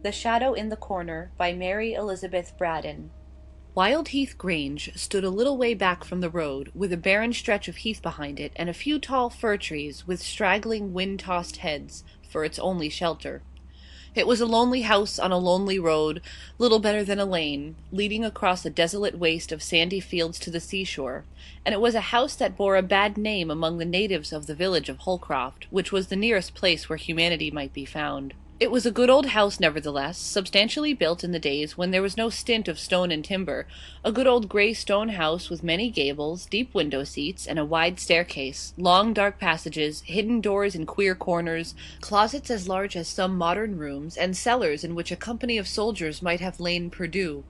The Shadow in the Corner by Mary Elizabeth Braddon. Wild Heath Grange stood a little way back from the road, with a barren stretch of heath behind it, and a few tall fir trees, with straggling, wind-tossed heads, for its only shelter. It was a lonely house on a lonely road, little better than a lane, leading across a desolate waste of sandy fields to the seashore, and it was a house that bore a bad name among the natives of the village of Holcroft, which was the nearest place where humanity might be found. It was a good old house, nevertheless, substantially built in the days when there was no stint of stone and timber, a good old grey stone house with many gables, deep window seats, and a wide staircase, long dark passages, hidden doors in queer corners, closets as large as some modern rooms, and cellars in which a company of soldiers might have lain perdu.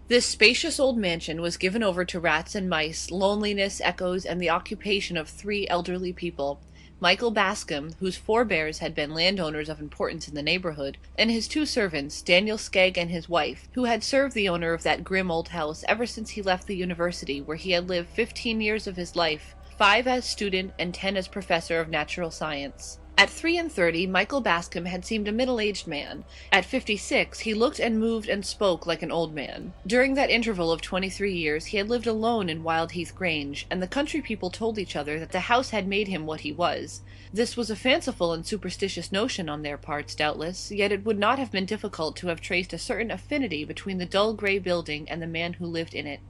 This spacious old mansion was given over to rats and mice, loneliness, echoes, and the occupation of three elderly people: Michael Bascom, whose forebears had been landowners of importance in the neighborhood, and his two servants, Daniel Skegg and his wife, who had served the owner of that grim old house ever since he left the university, where he had lived 15 years of his life, 5 as student and 10 as professor of natural science. At 33, Michael Bascom had seemed a middle-aged man. At 56, he looked and moved and spoke like an old man. During that interval of 23 years, he had lived alone in Wild Heath Grange, and the country people told each other that the house had made him what he was. This was a fanciful and superstitious notion on their parts, doubtless, yet it would not have been difficult to have traced a certain affinity between the dull grey building and the man who lived in it.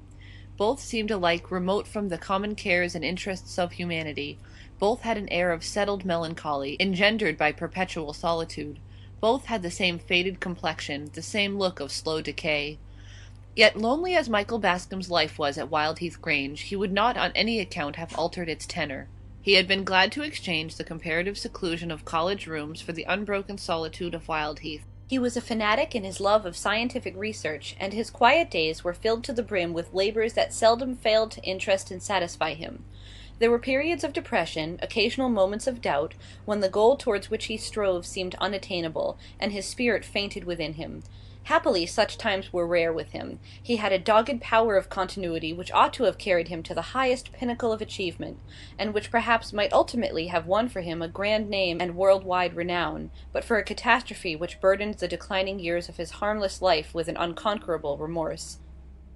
Both seemed alike remote from the common cares and interests of humanity. Both had an air of settled melancholy, engendered by perpetual solitude. Both had the same faded complexion, the same look of slow decay. Yet, lonely as Michael Bascom's life was at Wild Heath Grange, he would not on any account have altered its tenor. He had been glad to exchange the comparative seclusion of college rooms for the unbroken solitude of Wild Heath. He was a fanatic in his love of scientific research, and his quiet days were filled to the brim with labors that seldom failed to interest and satisfy him. There were periods of depression, occasional moments of doubt, when the goal towards which he strove seemed unattainable, and his spirit fainted within him. Happily, such times were rare with him. He had a dogged power of continuity which ought to have carried him to the highest pinnacle of achievement, and which perhaps might ultimately have won for him a grand name and world-wide renown, but for a catastrophe which burdened the declining years of his harmless life with an unconquerable remorse.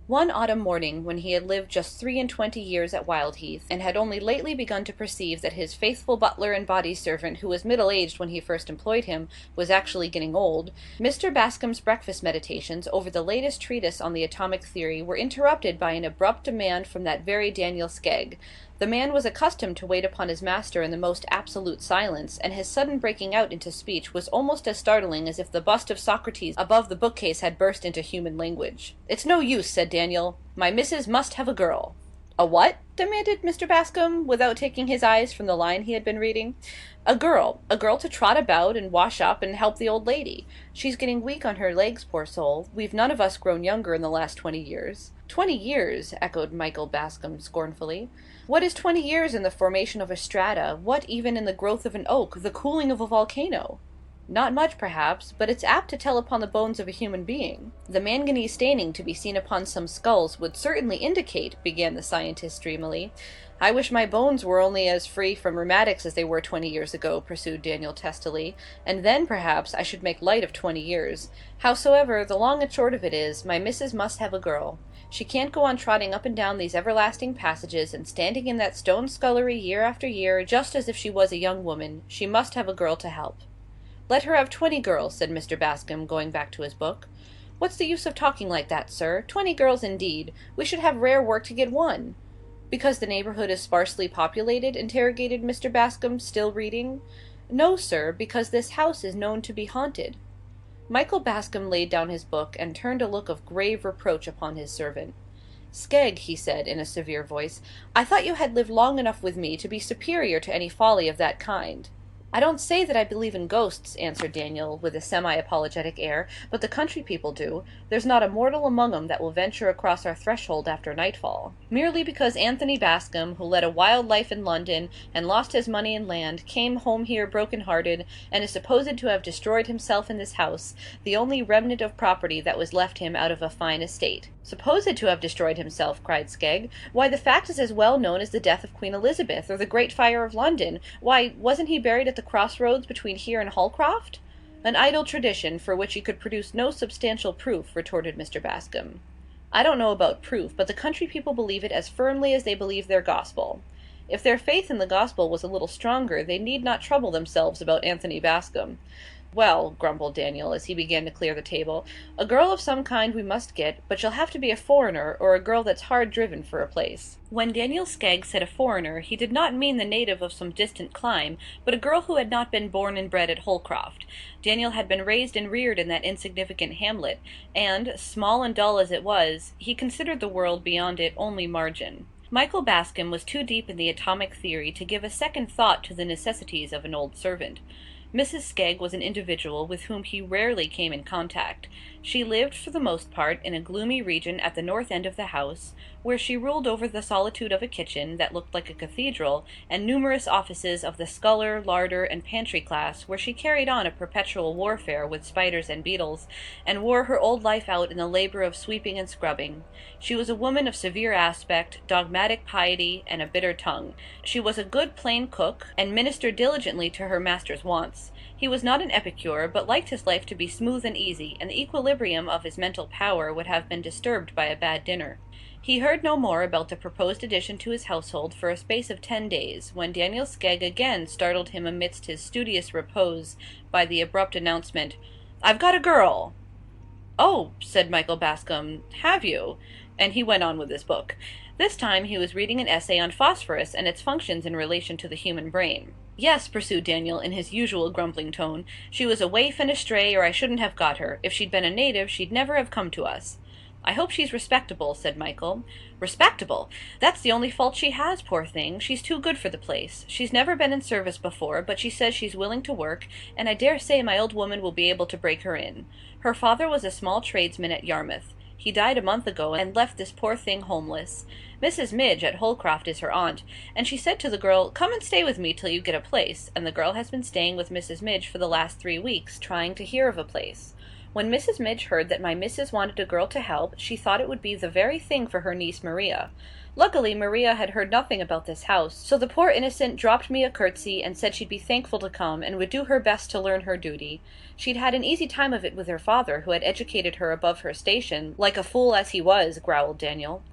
One autumn morning, when he had lived just 23 years at Wild Heath, and had only lately begun to perceive that his faithful butler and body servant, who was middle-aged when he first employed him, was actually getting old, Mr. Bascom's breakfast meditations over the latest treatise on the atomic theory were interrupted by an abrupt demand from that very Daniel Skegg. The man was accustomed to wait upon his master in the most absolute silence, and his sudden breaking out into speech was almost as startling as if the bust of Socrates above the bookcase had burst into human language. "It's no use," said Daniel. "My missus must have a girl." "A what?" demanded Mr. Bascom, without taking his eyes from the line he had been reading. "A girl. A girl to trot about and wash up and help the old lady. She's getting weak on her legs, poor soul. We've none of us grown younger in the last 20 years. 20 years, echoed Michael Bascom scornfully. What is 20 years in the formation of a strata? What even in the growth of an oak, the cooling of a volcano? Not much, perhaps, but it's apt to tell upon the bones of a human being. The manganese staining to be seen upon some skulls would certainly indicate," began the scientist dreamily. "I wish my bones were only as free from rheumatics as they were 20 years ago," pursued Daniel testily, "and then, perhaps, I should make light of 20 years. Howsoever, the long and short of it is, my missus must have a girl. She can't go on trotting up and down these everlasting passages and standing in that stone scullery year after year just as if she was a young woman. She must have a girl to help." "Let her have 20 girls," said Mr. Bascom, going back to his book. "What's the use of talking like that, sir? 20 girls indeed. We should have rare work to get one." "Because the neighborhood is sparsely populated?" interrogated Mr. Bascom, still reading. "No, sir, because this house is known to be haunted." Michael Bascom laid down his book and turned a look of grave reproach upon his servant. "Skegg," he said, in a severe voice, "I thought you had lived long enough with me to be superior to any folly of that kind." "I don't say that I believe in ghosts," answered Daniel, with a semi-apologetic air, "but the country people do. There's not a mortal among 'em that will venture across our threshold after nightfall. Merely because Anthony Bascom, who led a wild life in London, and lost his money and land, came home here broken-hearted, and is supposed to have destroyed himself in this house, the only remnant of property that was left him out of a fine estate." "Supposed to have destroyed himself!" cried Skegg. "Why, the fact is as well known as the death of Queen Elizabeth, or the Great Fire of London. Why, wasn't he buried at the crossroads between here and Holcroft?" "An idle tradition for which you could produce no substantial proof," retorted Mr. Bascom. "I don't know about proof, but the country people believe it as firmly as they believe their gospel. If their faith in the gospel was a little stronger, they need not trouble themselves about Anthony Bascom." "Well," grumbled Daniel, as he began to clear the table, "a girl of some kind we must get, but she'll have to be a foreigner, or a girl that's hard driven for a place." When Daniel Skegg said a foreigner, he did not mean the native of some distant clime, but a girl who had not been born and bred at Holcroft. Daniel had been raised and reared in that insignificant hamlet, and, small and dull as it was, he considered the world beyond it only margin. Michael Bascom was too deep in the atomic theory to give a second thought to the necessities of an old servant. Mrs. Skegg was an individual with whom he rarely came in contact. She lived, for the most part, in a gloomy region at the north end of the house, where she ruled over the solitude of a kitchen that looked like a cathedral, and numerous offices of the sculler, larder, and pantry class, where she carried on a perpetual warfare with spiders and beetles, and wore her old life out in the labor of sweeping and scrubbing. She was a woman of severe aspect, dogmatic piety, and a bitter tongue. She was a good plain cook, and ministered diligently to her master's wants. He was not an epicure, but liked his life to be smooth and easy, and the equilibrium of his mental power would have been disturbed by a bad dinner. He heard no more about the proposed addition to his household for a space of 10 days, when Daniel Skegg again startled him amidst his studious repose by the abrupt announcement, "I've got a girl!" "Oh," said Michael Bascom, "have you?" And he went on with his book. This time he was reading an essay on phosphorus and its functions in relation to the human brain. "Yes," pursued Daniel, in his usual grumbling tone, "she was a waif and a stray, or I shouldn't have got her. If she'd been a native, she'd never have come to us." "I hope she's respectable," said Michael. "Respectable! That's the only fault she has, poor thing. She's too good for the place. She's never been in service before, but she says she's willing to work, and I dare say my old woman will be able to break her in. Her father was a small tradesman at Yarmouth. He died a month ago, and left this poor thing homeless. Mrs. Midge at Holcroft is her aunt, and she said to the girl, 'Come and stay with me till you get a place,' and the girl has been staying with Mrs. Midge for the last 3 weeks, trying to hear of a place. When Mrs. Midge heard that my missus wanted a girl to help, she thought it would be the very thing for her niece Maria. Luckily, Maria had heard nothing about this house, so the poor innocent dropped me a curtsy and said she'd be thankful to come, and would do her best to learn her duty. She'd had an easy time of it with her father, who had educated her above her station, like a fool as he was," growled Daniel.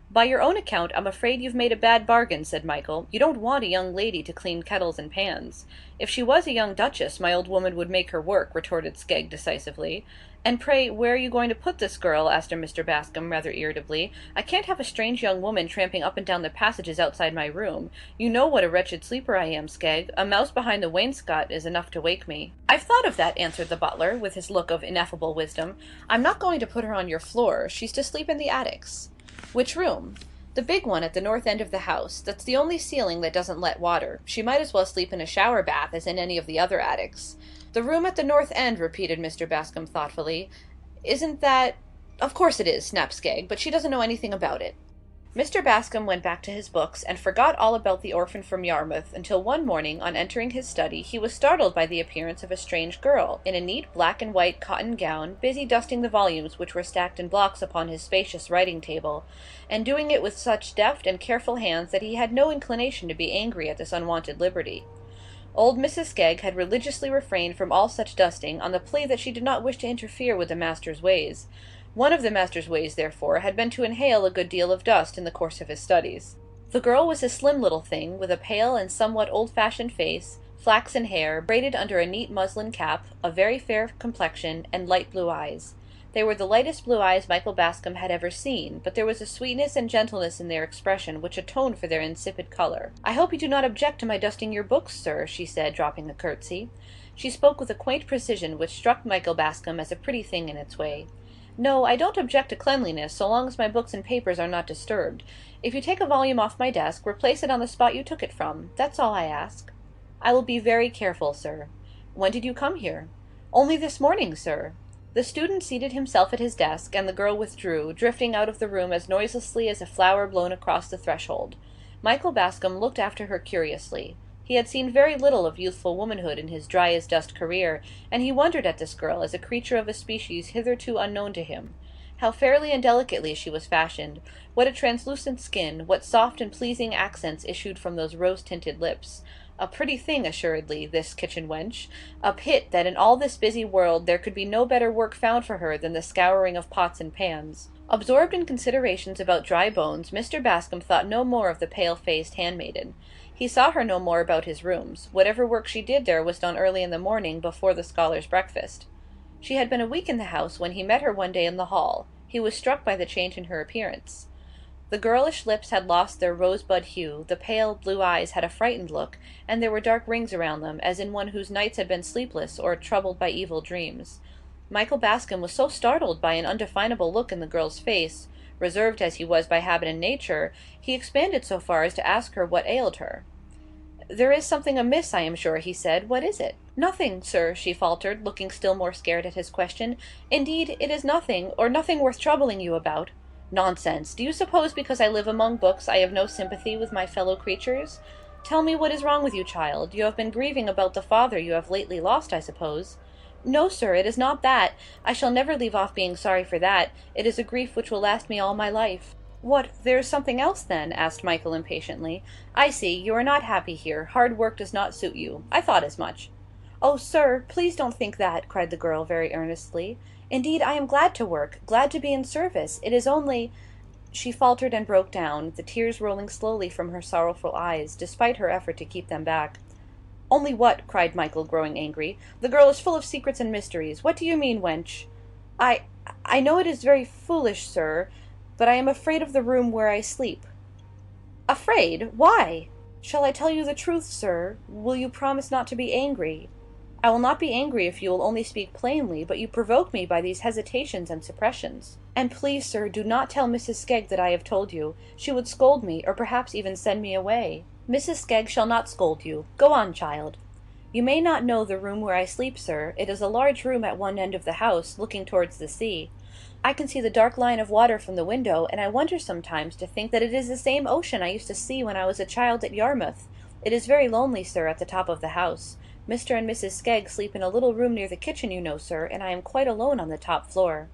"By your own account, I'm afraid you've made a bad bargain," said Michael. "You don't want a young lady to clean kettles and pans." "If she was a young duchess, my old woman would make her work," retorted Skegg decisively. "And pray, where are you going to put this girl?" asked Mr. Bascom rather irritably. "I can't have a strange young woman tramping up and down the passages outside my room. You know what a wretched sleeper I am, Skegg. A mouse behind the wainscot is enough to wake me." "I've thought of that," answered the butler, with his look of ineffable wisdom. "I'm not going to put her on your floor. She's to sleep in the attics." "Which room?" "The big one at the north end of the house. That's the only ceiling that doesn't let water. She might as well sleep in a shower bath as in any of the other attics." "The room at the north end," repeated Mr. Bascom thoughtfully. "Isn't that—" "Of course it is," snapped Skegg, "but she doesn't know anything about it." Mr. Bascom went back to his books, and forgot all about the orphan from Yarmouth, until one morning, on entering his study, he was startled by the appearance of a strange girl, in a neat black and white cotton gown, busy dusting the volumes which were stacked in blocks upon his spacious writing-table, and doing it with such deft and careful hands that he had no inclination to be angry at this unwonted liberty. Old Mrs. Skegg had religiously refrained from all such dusting, on the plea that she did not wish to interfere with the master's ways. One of the master's ways, therefore, had been to inhale a good deal of dust in the course of his studies. The girl was a slim little thing, with a pale and somewhat old-fashioned face, flaxen hair, braided under a neat muslin cap, a very fair complexion, and light blue eyes. They were the lightest blue eyes Michael Bascom had ever seen, but there was a sweetness and gentleness in their expression which atoned for their insipid colour. "I hope you do not object to my dusting your books, sir," she said, dropping a curtsy. She spoke with a quaint precision which struck Michael Bascom as a pretty thing in its way. "No, I don't object to cleanliness, so long as my books and papers are not disturbed. If you take a volume off my desk, replace it on the spot you took it from. That's all I ask." "I will be very careful, sir." "When did you come here?" "Only this morning, sir." The student seated himself at his desk, and the girl withdrew, drifting out of the room as noiselessly as a flower blown across the threshold. Michael Bascom looked after her curiously. He had seen very little of youthful womanhood in his dry-as-dust career, and he wondered at this girl as a creature of a species hitherto unknown to him. How fairly and delicately she was fashioned, what a translucent skin, what soft and pleasing accents issued from those rose-tinted lips. A pretty thing, assuredly, this kitchen wench. A pit that in all this busy world there could be no better work found for her than the scouring of pots and pans. Absorbed in considerations about dry bones, Mr. Bascom thought no more of the pale-faced handmaiden. He saw her no more about his rooms. Whatever work she did there was done early in the morning, before the scholars' breakfast. She had been a week in the house when he met her one day in the hall. He was struck by the change in her appearance. The girlish lips had lost their rosebud hue, the pale blue eyes had a frightened look, and there were dark rings around them, as in one whose nights had been sleepless or troubled by evil dreams. Michael Bascom was so startled by an undefinable look in the girl's face, reserved as he was by habit and nature, he expanded so far as to ask her what ailed her. "There is something amiss, I am sure," he said. "What is it?" "Nothing, sir," she faltered, looking still more scared at his question. "Indeed, it is nothing, or nothing worth troubling you about." "Nonsense! Do you suppose because I live among books I have no sympathy with my fellow creatures? Tell me what is wrong with you, child. You have been grieving about the father you have lately lost, I suppose." "No, sir, it is not that. I shall never leave off being sorry for that. It is a grief which will last me all my life." "What, there is something else, then?" asked Michael impatiently. "I see, you are not happy here. Hard work does not suit you. I thought as much." "Oh, sir, please don't think that," cried the girl very earnestly. "Indeed, I am glad to work, glad to be in service. It is only—" She faltered and broke down, the tears rolling slowly from her sorrowful eyes, despite her effort to keep them back. "Only what?" cried Michael, growing angry. "The girl is full of secrets and mysteries. What do you mean, wench?" I know it is very foolish, sir, but I am afraid of the room where I sleep." "Afraid? Why?" "Shall I tell you the truth, sir? Will you promise not to be angry?" "I will not be angry if you will only speak plainly, but you provoke me by these hesitations and suppressions. And please, sir, do not tell Mrs. Skegg that I have told you. She would scold me, or perhaps even send me away." "Mrs. Skegg shall not scold you. Go on, child." "You may not know the room where I sleep, sir. It is a large room at one end of the house, looking towards the sea. I can see the dark line of water from the window, and I wonder sometimes to think that it is the same ocean I used to see when I was a child at Yarmouth. It is very lonely, sir, at the top of the house. Mr. and Mrs. Skegg sleep in a little room near the kitchen, you know, sir, and I am quite alone on the top floor."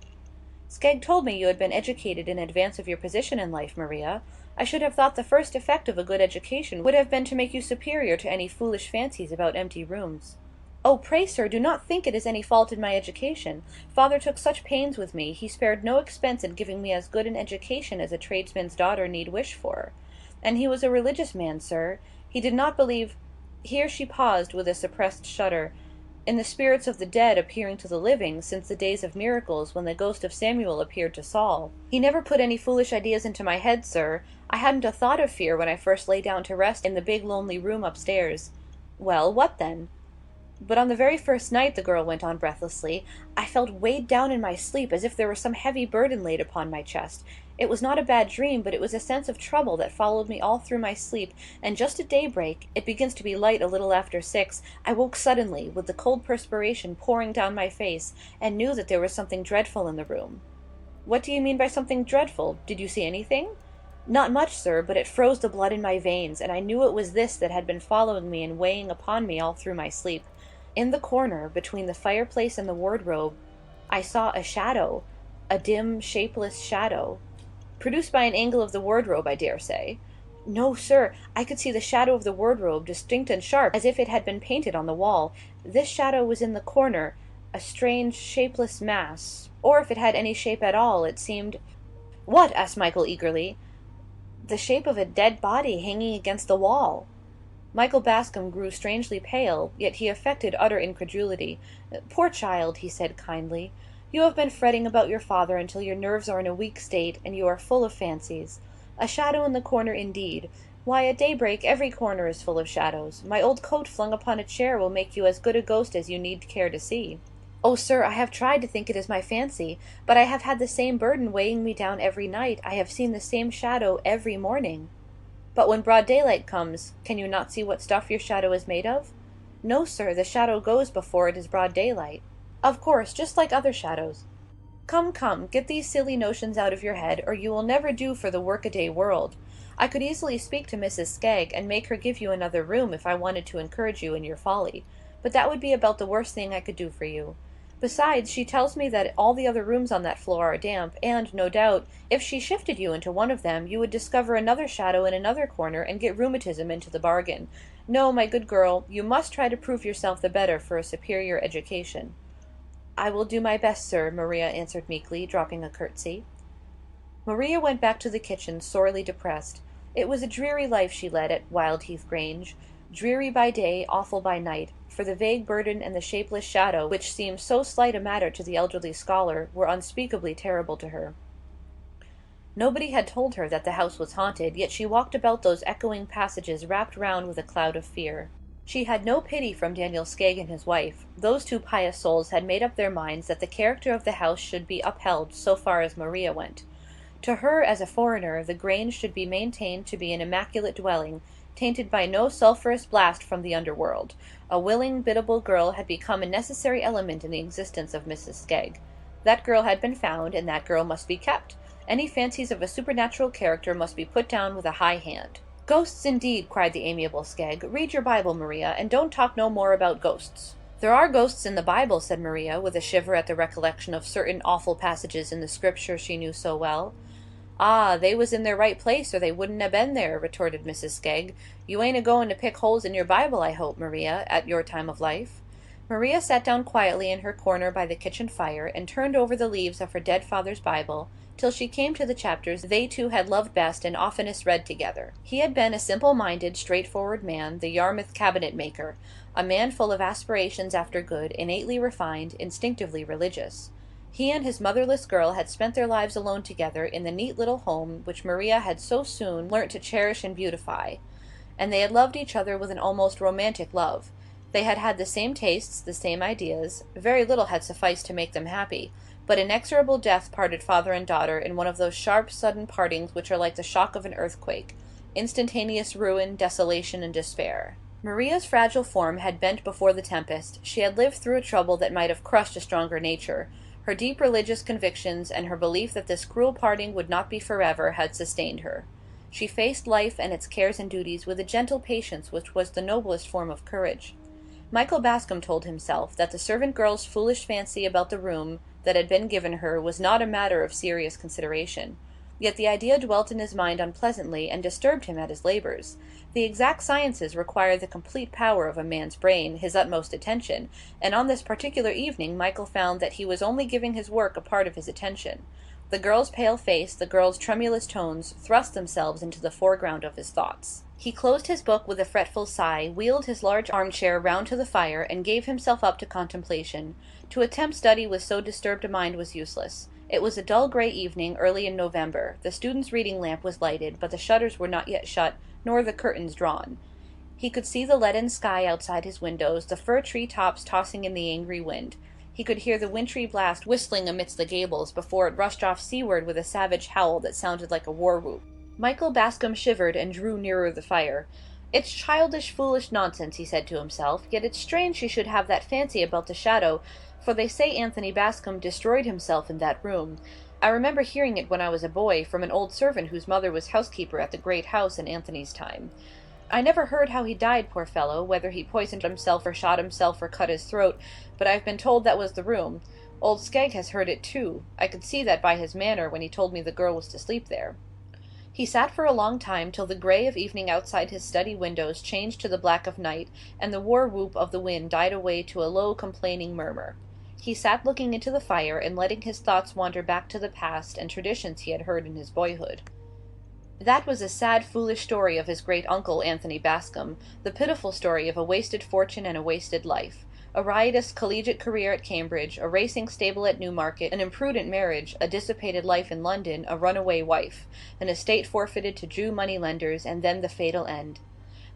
"Skegg told me you had been educated in advance of your position in life, Maria. I should have thought the first effect of a good education would have been to make you superior to any foolish fancies about empty rooms." "Oh, pray, sir, do not think it is any fault in my education. Father took such pains with me, he spared no expense in giving me as good an education as a tradesman's daughter need wish for. And he was a religious man, sir. He did not believe—" Here she paused with a suppressed shudder. "In the spirits of the dead appearing to the living, since the days of miracles when the ghost of Samuel appeared to Saul. He never put any foolish ideas into my head, sir. I hadn't a thought of fear when I first lay down to rest in the big lonely room upstairs." "Well, what then?" "But on the very first night," the girl went on breathlessly, "I felt weighed down in my sleep as if there were some heavy burden laid upon my chest. It was not a bad dream, but it was a sense of trouble that followed me all through my sleep, and just at daybreak—it begins to be light a little after 6—I woke suddenly, with the cold perspiration pouring down my face, and knew that there was something dreadful in the room." "What do you mean by something dreadful? Did you see anything?" "Not much, sir, but it froze the blood in my veins, and I knew it was this that had been following me and weighing upon me all through my sleep. In the corner, between the fireplace and the wardrobe, I saw a shadow, a dim, shapeless shadow." "Produced by an angle of the wardrobe, I dare say." "No, sir, I could see the shadow of the wardrobe, distinct and sharp, as if it had been painted on the wall. This shadow was in the corner, a strange, shapeless mass, or if it had any shape at all, it seemed—" "What?" asked Michael eagerly. "The shape of a dead body hanging against the wall." Michael Bascom grew strangely pale, yet he affected utter incredulity. "Poor child," he said kindly, "you have been fretting about your father until your nerves are in a weak state, and you are full of fancies. A shadow in the corner indeed! Why, at daybreak every corner is full of shadows. My old coat flung upon a chair will make you as good a ghost as you need care to see." "Oh, sir, I have tried to think it is my fancy, but I have had the same burden weighing me down every night. I have seen the same shadow every morning." "But when broad daylight comes, can you not see what stuff your shadow is made of?" "No, sir, the shadow goes before it is broad daylight." "Of course, just like other shadows." "Come, come, get these silly notions out of your head, or you will never do for the work-a-day world. I could easily speak to Mrs. Skegg, and make her give you another room if I wanted to encourage you in your folly. But that would be about the worst thing I could do for you. Besides, she tells me that all the other rooms on that floor are damp, and, no doubt, if she shifted you into one of them, you would discover another shadow in another corner, and get rheumatism into the bargain. No, my good girl, you must try to prove yourself the better for a superior education." "I will do my best, sir," Maria answered meekly, dropping a curtsy. Maria went back to the kitchen sorely depressed. It was a dreary life she led at Wildheath Grange, dreary by day, awful by night, for the vague burden and the shapeless shadow, which seemed so slight a matter to the elderly scholar, were unspeakably terrible to her. Nobody had told her that the house was haunted, yet she walked about those echoing passages wrapped round with a cloud of fear. She had no pity from Daniel Skegg and his wife. Those two pious souls had made up their minds that the character of the house should be upheld so far as Maria went. To her, as a foreigner, the Grange should be maintained to be an immaculate dwelling, tainted by no sulphurous blast from the underworld. A willing, biddable girl had become a necessary element in the existence of Mrs. Skegg. That girl had been found, and that girl must be kept. Any fancies of a supernatural character must be put down with a high hand. "Ghosts, indeed!" cried the amiable Skegg. "Read your Bible, Maria, and don't talk no more about ghosts." "There are ghosts in the Bible," said Maria, with a shiver at the recollection of certain awful passages in the Scripture she knew so well. "Ah, they was in their right place, or they wouldn't ha' been there," retorted Mrs. Skegg. "You ain't a-going to pick holes in your Bible, I hope, Maria, at your time of life?" Maria sat down quietly in her corner by the kitchen fire, and turned over the leaves of her dead father's Bible, till she came to the chapters they two had loved best and oftenest read together. He had been a simple-minded, straightforward man, the Yarmouth cabinet-maker, a man full of aspirations after good, innately refined, instinctively religious. He and his motherless girl had spent their lives alone together in the neat little home which Maria had so soon learnt to cherish and beautify, and they had loved each other with an almost romantic love. They had had the same tastes, the same ideas. Very little had sufficed to make them happy, but inexorable death parted father and daughter in one of those sharp, sudden partings which are like the shock of an earthquake, instantaneous ruin, desolation, and despair. Maria's fragile form had bent before the tempest. She had lived through a trouble that might have crushed a stronger nature. Her deep religious convictions, and her belief that this cruel parting would not be forever, had sustained her. She faced life and its cares and duties with a gentle patience which was the noblest form of courage. Michael Bascombe told himself that the servant girl's foolish fancy about the room that had been given her was not a matter of serious consideration. Yet the idea dwelt in his mind unpleasantly, and disturbed him at his labours. The exact sciences require the complete power of a man's brain, his utmost attention, and on this particular evening Michael found that he was only giving his work a part of his attention. The girl's pale face, the girl's tremulous tones, thrust themselves into the foreground of his thoughts. He closed his book with a fretful sigh, wheeled his large armchair round to the fire, and gave himself up to contemplation. To attempt study with so disturbed a mind was useless. It was a dull grey evening, early in November. The student's reading lamp was lighted, but the shutters were not yet shut, nor the curtains drawn. He could see the leaden sky outside his windows, the fir tree tops tossing in the angry wind. He could hear the wintry blast whistling amidst the gables before it rushed off seaward with a savage howl that sounded like a war-whoop. Michael Bascombe shivered and drew nearer the fire. "It's childish, foolish nonsense," he said to himself, "yet it's strange she should have that fancy about the shadow, for they say Anthony Bascombe destroyed himself in that room. I remember hearing it when I was a boy, from an old servant whose mother was housekeeper at the great house in Anthony's time. I never heard how he died, poor fellow, whether he poisoned himself or shot himself or cut his throat, but I've been told that was the room. Old Skegg has heard it too. I could see that by his manner when he told me the girl was to sleep there." He sat for a long time, till the grey of evening outside his study windows changed to the black of night, and the war-whoop of the wind died away to a low complaining murmur. He sat looking into the fire, and letting his thoughts wander back to the past and traditions he had heard in his boyhood. That was a sad, foolish story of his great-uncle, Anthony Bascombe, the pitiful story of a wasted fortune and a wasted life. A riotous collegiate career at Cambridge, a racing stable at Newmarket, an imprudent marriage, a dissipated life in London, a runaway wife, an estate forfeited to Jew money-lenders, and then the fatal end.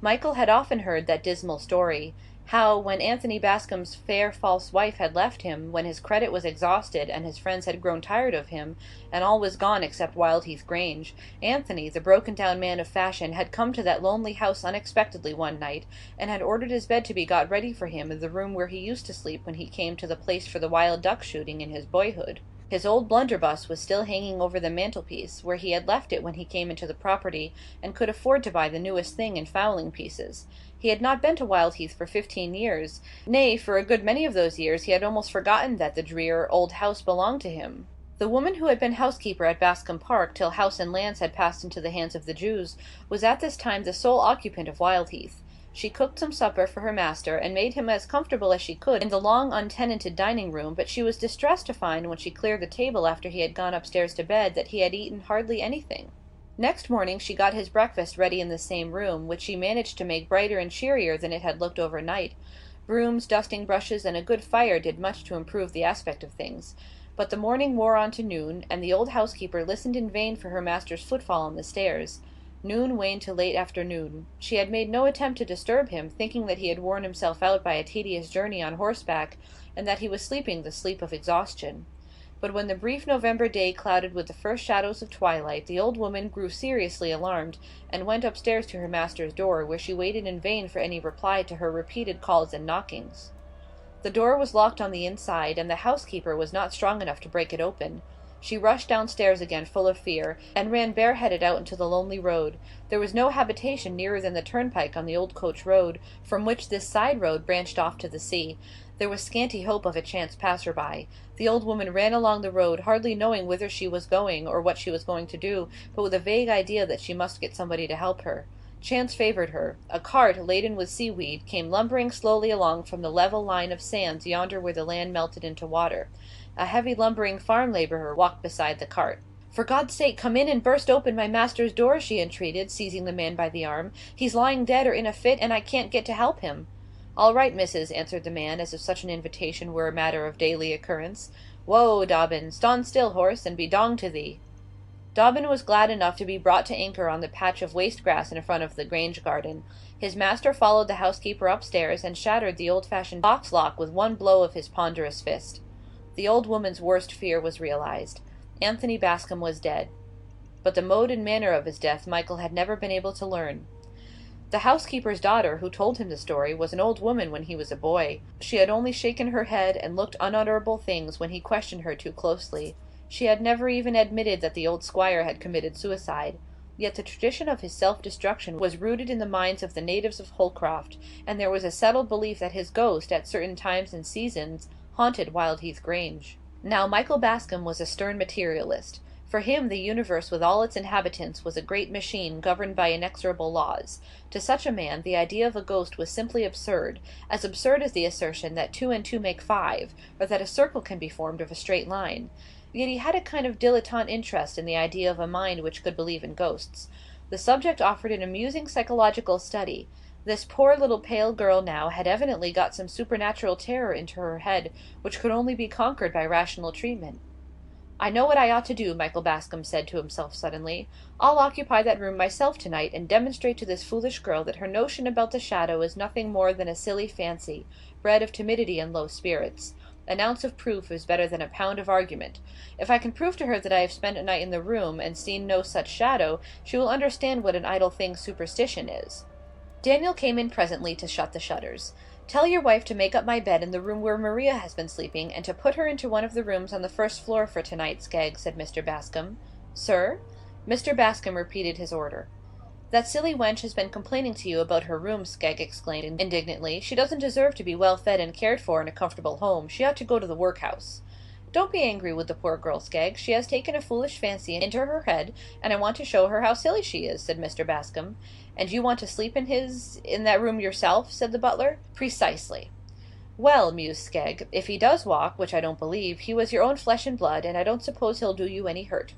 Michael had often heard that dismal story, how, when Anthony Bascombe's fair false wife had left him, when his credit was exhausted and his friends had grown tired of him, and all was gone except Wildheath Grange, Anthony, the broken-down man of fashion, had come to that lonely house unexpectedly one night, and had ordered his bed to be got ready for him in the room where he used to sleep when he came to the place for the wild duck shooting in his boyhood. His old blunderbuss was still hanging over the mantelpiece, where he had left it when he came into the property, and could afford to buy the newest thing in fowling pieces. He had not been to Wildheath for 15 years; nay, for a good many of those years he had almost forgotten that the drear old house belonged to him. The woman who had been housekeeper at Bascombe Park till house and lands had passed into the hands of the Jews, was at this time the sole occupant of Wildheath. She cooked some supper for her master, and made him as comfortable as she could in the long untenanted dining room, but she was distressed to find, when she cleared the table after he had gone upstairs to bed, that he had eaten hardly anything. Next morning she got his breakfast ready in the same room, which she managed to make brighter and cheerier than it had looked overnight. Brooms, dusting brushes, and a good fire did much to improve the aspect of things. But the morning wore on to noon, and the old housekeeper listened in vain for her master's footfall on the stairs. Noon waned to late afternoon. She had made no attempt to disturb him, thinking that he had worn himself out by a tedious journey on horseback, and that he was sleeping the sleep of exhaustion. But when the brief November day clouded with the first shadows of twilight, the old woman grew seriously alarmed, and went upstairs to her master's door, where she waited in vain for any reply to her repeated calls and knockings. The door was locked on the inside, and the housekeeper was not strong enough to break it open. She rushed downstairs again full of fear, and ran bareheaded out into the lonely road. There was no habitation nearer than the turnpike on the old coach road, from which this side road branched off to the sea. There was scanty hope of a chance passer-by. The old woman ran along the road, hardly knowing whither she was going, or what she was going to do, but with a vague idea that she must get somebody to help her. Chance favoured her. A cart, laden with seaweed, came lumbering slowly along from the level line of sands yonder where the land melted into water. A heavy lumbering farm labourer walked beside the cart. "For God's sake, come in and burst open my master's door," she entreated, seizing the man by the arm. "He's lying dead or in a fit, and I can't get to help him." "All right, missus," answered the man, as if such an invitation were a matter of daily occurrence. "Whoa, Dobbin! Stand still, horse, and be donged to thee." Dobbin was glad enough to be brought to anchor on the patch of waste grass in front of the Grange garden. His master followed the housekeeper upstairs, and shattered the old-fashioned box lock with one blow of his ponderous fist. The old woman's worst fear was realized. Anthony Bascombe was dead. But the mode and manner of his death Michael had never been able to learn. The housekeeper's daughter, who told him the story, was an old woman when he was a boy. She had only shaken her head and looked unutterable things when he questioned her too closely. She had never even admitted that the old squire had committed suicide. Yet the tradition of his self-destruction was rooted in the minds of the natives of Holcroft, and there was a settled belief that his ghost, at certain times and seasons, haunted Wildheath Grange. Now Michael Bascombe was a stern materialist. For him the universe with all its inhabitants was a great machine governed by inexorable laws. To such a man the idea of a ghost was simply absurd, as absurd as the assertion that 2 and 2 make 5, or that a circle can be formed of a straight line. Yet he had a kind of dilettante interest in the idea of a mind which could believe in ghosts. The subject offered an amusing psychological study. This poor little pale girl now had evidently got some supernatural terror into her head, which could only be conquered by rational treatment. "I know what I ought to do," Michael Bascombe said to himself suddenly. "I'll occupy that room myself tonight, and demonstrate to this foolish girl that her notion about the shadow is nothing more than a silly fancy, bred of timidity and low spirits. An ounce of proof is better than a pound of argument. If I can prove to her that I have spent a night in the room, and seen no such shadow, she will understand what an idle thing superstition is." Daniel came in presently to shut the shutters. "Tell your wife to make up my bed in the room where Maria has been sleeping, and to put her into one of the rooms on the first floor for tonight, Skegg," said Mr. Bascombe. "Sir?" Mr. Bascombe repeated his order. "That silly wench has been complaining to you about her room," Skegg exclaimed indignantly. "She doesn't deserve to be well fed and cared for in a comfortable home. She ought to go to the workhouse." "Don't be angry with the poor girl, Skegg. She has taken a foolish fancy into her head, and I want to show her how silly she is," said Mr. Bascombe. "And you want to sleep in that room yourself?" said the butler. "Precisely." "Well," mused Skegg, "if he does walk, which I don't believe, he was your own flesh and blood, and I don't suppose he'll do you any hurt."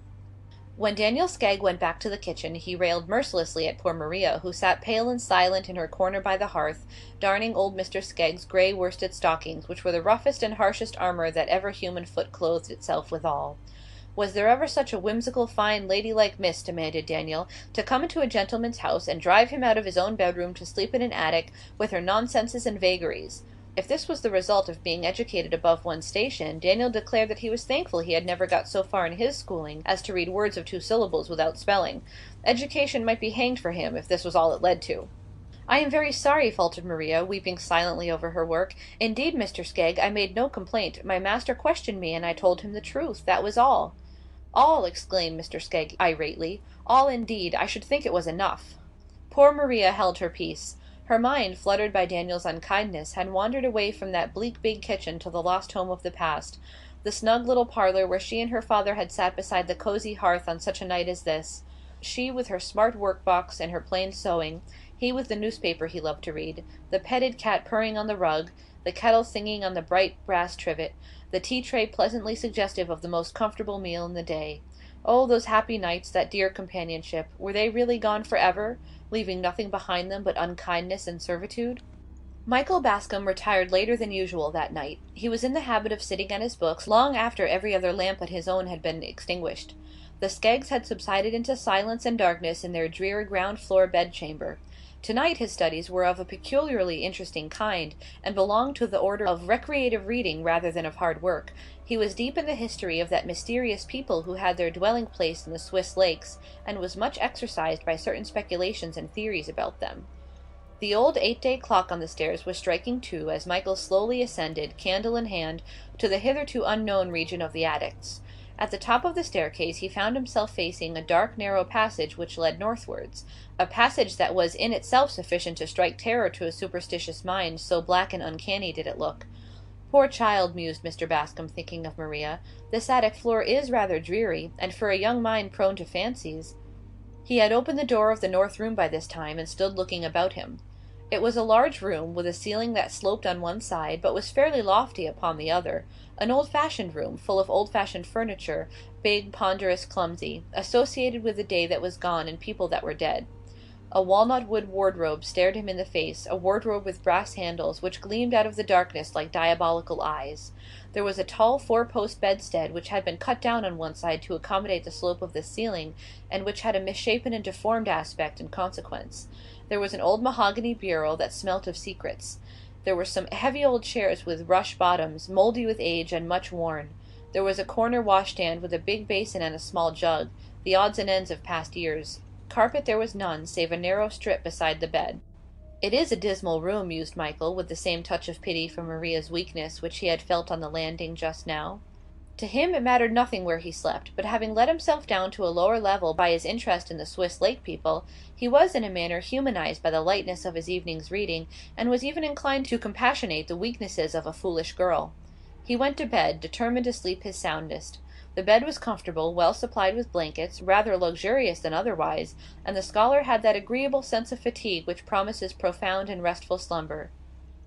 When Daniel Skegg went back to the kitchen, he railed mercilessly at poor Maria, who sat pale and silent in her corner by the hearth, darning old Mr. Skegg's grey worsted stockings, which were the roughest and harshest armour that ever human foot clothed itself withal. "Was there ever such a whimsical, fine, ladylike miss," demanded Daniel, "to come into a gentleman's house, and drive him out of his own bedroom to sleep in an attic, with her nonsenses and vagaries?" If this was the result of being educated above one's station, Daniel declared that he was thankful he had never got so far in his schooling as to read words of 2 syllables without spelling. Education might be hanged for him, if this was all it led to. "I am very sorry," faltered Maria, weeping silently over her work. "Indeed, Mr. Skegg, I made no complaint. My master questioned me, and I told him the truth. That was all." "All!" exclaimed Mr. Skegg irately. "All indeed! I should think it was enough." Poor Maria held her peace. Her mind, fluttered by Daniel's unkindness, had wandered away from that bleak big kitchen to the lost home of the past, the snug little parlor where she and her father had sat beside the cozy hearth on such a night as this, she with her smart work-box and her plain sewing, he with the newspaper he loved to read, the petted cat purring on the rug, the kettle singing on the bright brass trivet, the tea-tray pleasantly suggestive of the most comfortable meal in the day. Oh, those happy nights, that dear companionship, were they really gone for ever, leaving nothing behind them but unkindness and servitude? Michael Bascom retired later than usual that night. He was in the habit of sitting at his books long after every other lamp but his own had been extinguished. The Skeggs had subsided into silence and darkness in their dreary ground-floor bedchamber. Tonight his studies were of a peculiarly interesting kind, and belonged to the order of recreative reading rather than of hard work. He was deep in the history of that mysterious people who had their dwelling-place in the Swiss lakes, and was much exercised by certain speculations and theories about them. The old 8-day clock on the stairs was striking 2 as Michael slowly ascended, candle in hand, to the hitherto unknown region of the attics. At the top of the staircase he found himself facing a dark narrow passage which led northwards, a passage that was in itself sufficient to strike terror to a superstitious mind, so black and uncanny did it look. "Poor child," mused Mr. Bascom, thinking of Maria, "this attic floor is rather dreary, and for a young mind prone to fancies—" He had opened the door of the north room by this time, and stood looking about him. It was a large room, with a ceiling that sloped on one side, but was fairly lofty upon the other, an old-fashioned room, full of old-fashioned furniture, big, ponderous, clumsy, associated with the day that was gone and people that were dead. A walnut-wood wardrobe stared him in the face, a wardrobe with brass handles, which gleamed out of the darkness like diabolical eyes. There was a tall 4-post bedstead, which had been cut down on one side to accommodate the slope of the ceiling, and which had a misshapen and deformed aspect in consequence. There was an old mahogany bureau that smelt of secrets. There were some heavy old chairs with rush bottoms, mouldy with age and much worn. There was a corner washstand with a big basin and a small jug, the odds and ends of past years. Carpet there was none, save a narrow strip beside the bed. "It is a dismal room," mused Michael, with the same touch of pity for Maria's weakness which he had felt on the landing just now. To him it mattered nothing where he slept, but having let himself down to a lower level by his interest in the Swiss lake people, he was in a manner humanized by the lightness of his evening's reading, and was even inclined to compassionate the weaknesses of a foolish girl. He went to bed, determined to sleep his soundest. The bed was comfortable, well supplied with blankets, rather luxurious than otherwise, and the scholar had that agreeable sense of fatigue which promises profound and restful slumber.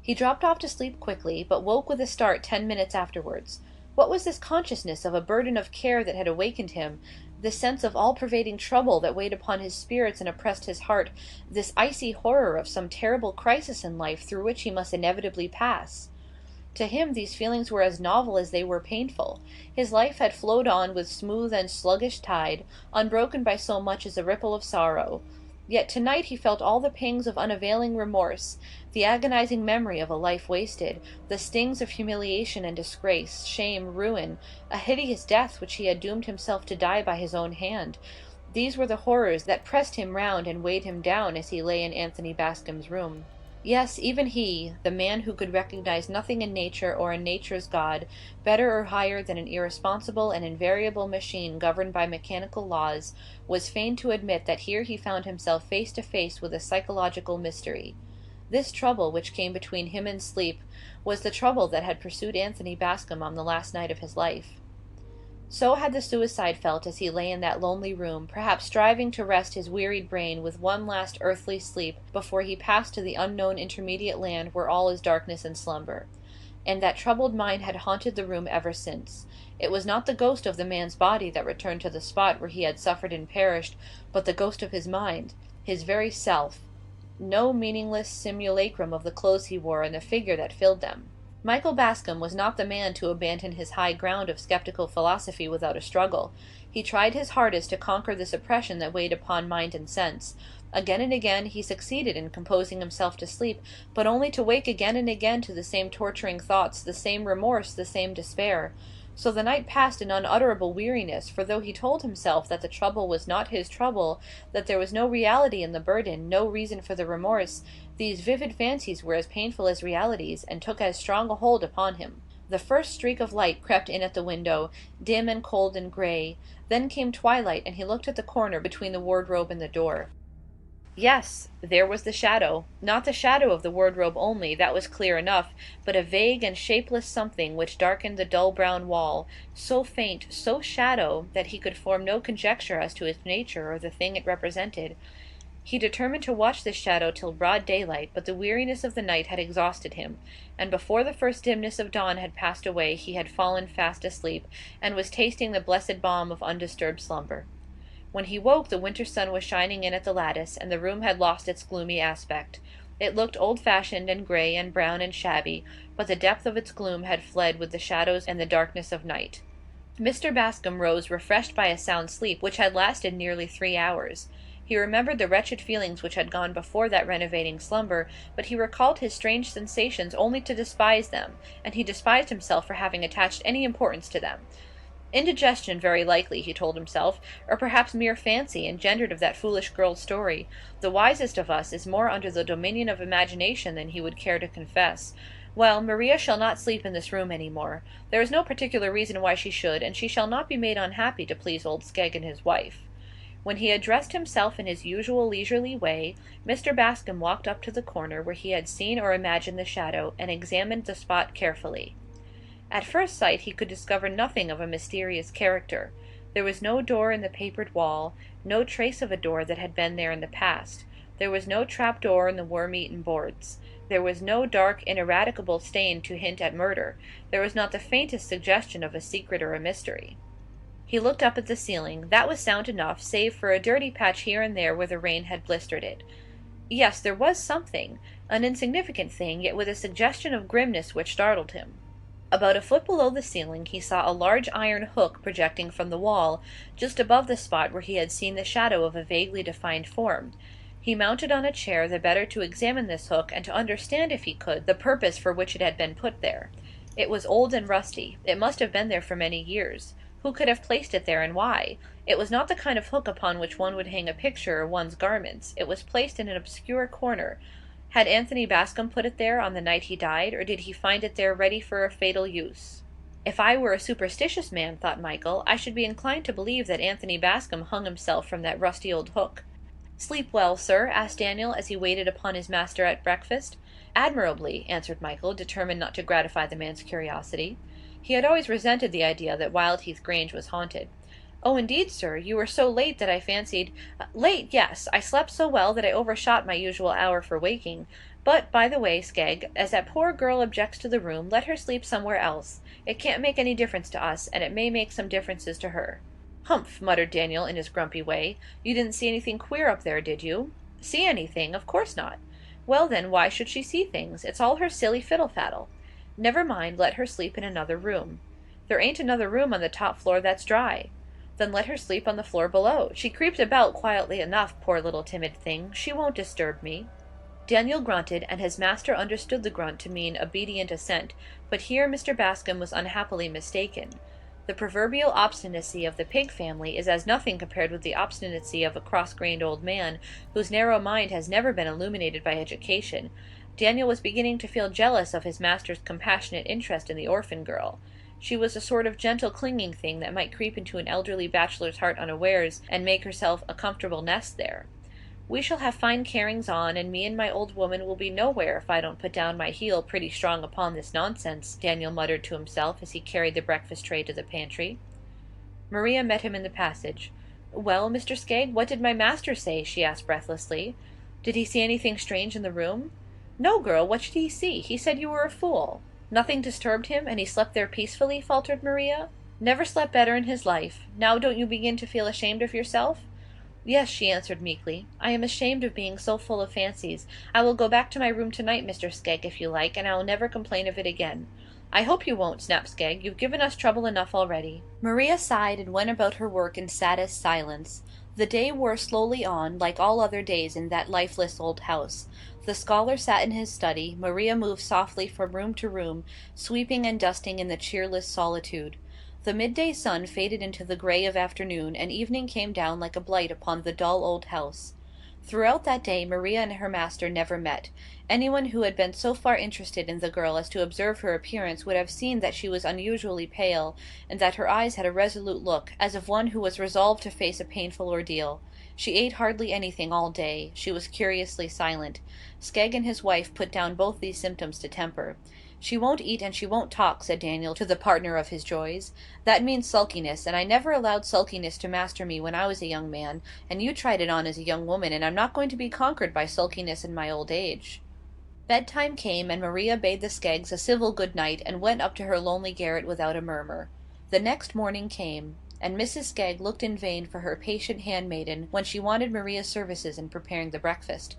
He dropped off to sleep quickly, but woke with a start 10 minutes afterwards. What was this consciousness of a burden of care that had awakened him, this sense of all-pervading trouble that weighed upon his spirits and oppressed his heart, this icy horror of some terrible crisis in life through which he must inevitably pass? To him these feelings were as novel as they were painful. His life had flowed on with smooth and sluggish tide, unbroken by so much as a ripple of sorrow. Yet tonight he felt all the pangs of unavailing remorse, the agonizing memory of a life wasted, the stings of humiliation and disgrace, shame, ruin, a hideous death which he had doomed himself to die by his own hand. These were the horrors that pressed him round and weighed him down as he lay in Anthony Bascom's room. Yes, even he, the man who could recognize nothing in nature or in nature's God, better or higher than an irresponsible and invariable machine governed by mechanical laws, was fain to admit that here he found himself face to face with a psychological mystery. This trouble which came between him and sleep was the trouble that had pursued Anthony Bascom on the last night of his life. So had the suicide felt as he lay in that lonely room, perhaps striving to rest his wearied brain with one last earthly sleep before he passed to the unknown intermediate land where all is darkness and slumber. And that troubled mind had haunted the room ever since. It was not the ghost of the man's body that returned to the spot where he had suffered and perished, but the ghost of his mind, his very self. No meaningless simulacrum of the clothes he wore and the figure that filled them. Michael Bascom was not the man to abandon his high ground of skeptical philosophy without a struggle. He tried his hardest to conquer this oppression that weighed upon mind and sense. Again and again he succeeded in composing himself to sleep, but only to wake again and again to the same torturing thoughts, the same remorse, the same despair. So the night passed in unutterable weariness, for though he told himself that the trouble was not his trouble, that there was no reality in the burden, no reason for the remorse, These vivid fancies were as painful as realities, and took as strong a hold upon him. The first streak of light crept in at the window, dim and cold and grey. Then came twilight, and he looked at the corner between the wardrobe and the door. Yes, there was the shadow. Not the shadow of the wardrobe only, that was clear enough, but a vague and shapeless something which darkened the dull brown wall, so faint, so shadow, that he could form no conjecture as to its nature or the thing it represented. He determined to watch this shadow till broad daylight, but the weariness of the night had exhausted him, and before the first dimness of dawn had passed away he had fallen fast asleep, and was tasting the blessed balm of undisturbed slumber. When he woke the winter sun was shining in at the lattice, and the room had lost its gloomy aspect. It looked old-fashioned and grey and brown and shabby, but the depth of its gloom had fled with the shadows and the darkness of night. Mr. Bascom rose refreshed by a sound sleep which had lasted nearly 3 hours. He remembered the wretched feelings which had gone before that renovating slumber, but he recalled his strange sensations only to despise them, and he despised himself for having attached any importance to them. Indigestion, very likely, he told himself, or perhaps mere fancy, engendered of that foolish girl's story. The wisest of us is more under the dominion of imagination than he would care to confess. Well, Maria shall not sleep in this room any more. There is no particular reason why she should, and she shall not be made unhappy to please old Skegg and his wife. When he had dressed himself in his usual leisurely way, Mr. Bascom walked up to the corner where he had seen or imagined the shadow, and examined the spot carefully. At first sight he could discover nothing of a mysterious character. There was no door in the papered wall, no trace of a door that had been there in the past. There was no trap-door in the worm-eaten boards. There was no dark, ineradicable stain to hint at murder. There was not the faintest suggestion of a secret or a mystery. He looked up at the ceiling. That was sound enough, save for a dirty patch here and there where the rain had blistered it. Yes, there was something, an insignificant thing, yet with a suggestion of grimness which startled him. About a foot below the ceiling he saw a large iron hook projecting from the wall, just above the spot where he had seen the shadow of a vaguely defined form. He mounted on a chair the better to examine this hook and to understand, if he could, the purpose for which it had been put there. It was old and rusty. It must have been there for many years. Who could have placed it there, and why? It was not the kind of hook upon which one would hang a picture or one's garments. It was placed in an obscure corner. Had Anthony Bascom put it there on the night he died, or did he find it there ready for a fatal use? If I were a superstitious man, thought Michael, I should be inclined to believe that Anthony Bascom hung himself from that rusty old hook. "Sleep well, sir?" asked Daniel, as he waited upon his master at breakfast. "Admirably," answered Michael, determined not to gratify the man's curiosity. He had always resented the idea that Wildheath Grange was haunted. "Oh, indeed, sir, you were so late that I fancied—" "Late, yes. I slept so well that I overshot my usual hour for waking. But, by the way, Skegg, as that poor girl objects to the room, let her sleep somewhere else. It can't make any difference to us, and it may make some differences to her." "Humph," muttered Daniel in his grumpy way. "You didn't see anything queer up there, did you?" "See anything? Of course not." "Well, then, why should she see things? It's all her silly fiddle-faddle." "Never mind, let her sleep in another room." "There ain't another room on the top floor that's dry." "Then let her sleep on the floor below. She creeps about quietly enough, poor little timid thing. She won't disturb me." Daniel grunted, and his master understood the grunt to mean obedient assent, but here Mr. Bascom was unhappily mistaken. The proverbial obstinacy of the pig family is as nothing compared with the obstinacy of a cross-grained old man, whose narrow mind has never been illuminated by education. Daniel was beginning to feel jealous of his master's compassionate interest in the orphan girl. She was a sort of gentle clinging thing that might creep into an elderly bachelor's heart unawares, and make herself a comfortable nest there. "We shall have fine carrings on, and me and my old woman will be nowhere if I don't put down my heel pretty strong upon this nonsense," Daniel muttered to himself as he carried the breakfast tray to the pantry. Maria met him in the passage. "Well, Mr. Skegg, what did my master say?" she asked breathlessly. "Did he see anything strange in the room?" "No, girl, what should he see? He said you were a fool." "Nothing disturbed him, and he slept there peacefully?" faltered Maria. "Never slept better in his life. Now don't you begin to feel ashamed of yourself?" "Yes," she answered meekly. "I am ashamed of being so full of fancies. I will go back to my room tonight, Mr. Skegg, if you like, and I will never complain of it again." "I hope you won't," snapped Skegg. "You've given us trouble enough already." Maria sighed and went about her work in saddest silence. The day wore slowly on, like all other days in that lifeless old house. The scholar sat in his study, Maria moved softly from room to room, sweeping and dusting in the cheerless solitude. The midday sun faded into the grey of afternoon, and evening came down like a blight upon the dull old house. Throughout that day Maria and her master never met. Anyone who had been so far interested in the girl as to observe her appearance would have seen that she was unusually pale, and that her eyes had a resolute look, as of one who was resolved to face a painful ordeal. She ate hardly anything all day. She was curiously silent. Skegg and his wife put down both these symptoms to temper. "She won't eat and she won't talk," said Daniel to the partner of his joys. "That means sulkiness, and I never allowed sulkiness to master me when I was a young man, and you tried it on as a young woman, and I'm not going to be conquered by sulkiness in my old age." Bedtime came, and Maria bade the Skeggs a civil good night, and went up to her lonely garret without a murmur. The next morning came, and Mrs. Skegg looked in vain for her patient handmaiden when she wanted Maria's services in preparing the breakfast.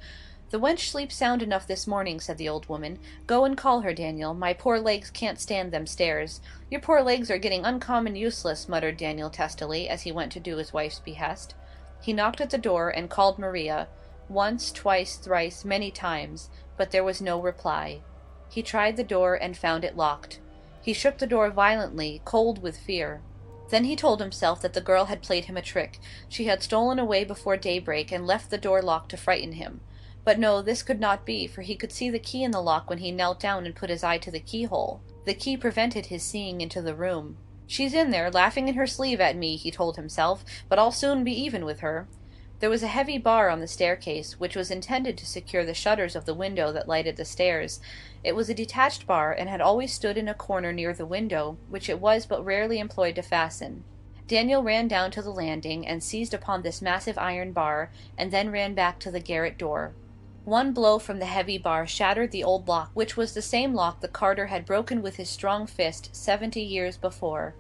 "The wench sleeps sound enough this morning," said the old woman. "Go and call her, Daniel. My poor legs can't stand them stairs." "Your poor legs are getting uncommon useless," muttered Daniel testily, as he went to do his wife's behest. He knocked at the door, and called Maria, once, twice, thrice, many times, but there was no reply. He tried the door, and found it locked. He shook the door violently, cold with fear. Then he told himself that the girl had played him a trick. She had stolen away before daybreak, and left the door locked to frighten him. But no, this could not be, for he could see the key in the lock when he knelt down and put his eye to the keyhole. The key prevented his seeing into the room. "She's in there, laughing in her sleeve at me," he told himself, "but I'll soon be even with her." There was a heavy bar on the staircase, which was intended to secure the shutters of the window that lighted the stairs. It was a detached bar, and had always stood in a corner near the window, which it was but rarely employed to fasten. Daniel ran down to the landing, and seized upon this massive iron bar, and then ran back to the garret door. One blow from the heavy bar shattered the old lock, which was the same lock the carter had broken with his strong fist 70 years before.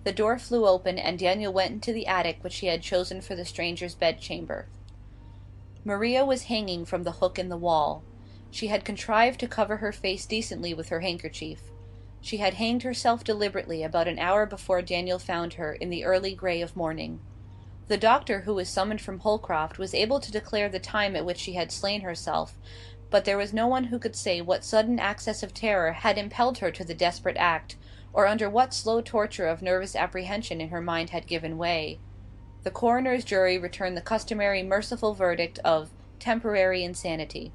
The door flew open, and Daniel went into the attic which he had chosen for the stranger's bedchamber. Maria was hanging from the hook in the wall. She had contrived to cover her face decently with her handkerchief. She had hanged herself deliberately about an hour before Daniel found her, in the early grey of morning. The doctor who was summoned from Holcroft was able to declare the time at which she had slain herself, but there was no one who could say what sudden access of terror had impelled her to the desperate act, or under what slow torture of nervous apprehension in her mind had given way. The coroner's jury returned the customary merciful verdict of temporary insanity.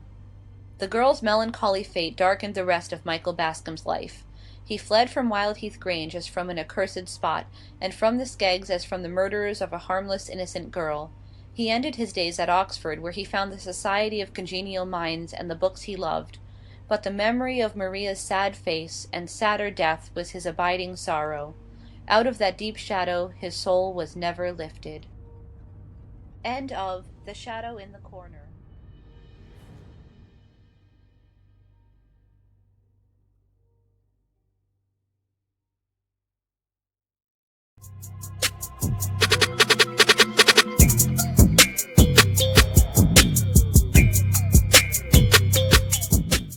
The girl's melancholy fate darkened the rest of Michael Bascombe's life. He fled from Wildheath Grange as from an accursed spot, and from the Skeggs as from the murderers of a harmless innocent girl. He ended his days at Oxford, where he found the society of congenial minds and the books he loved. But the memory of Maria's sad face and sadder death was his abiding sorrow. Out of that deep shadow his soul was never lifted. End of The Shadow in the Corner.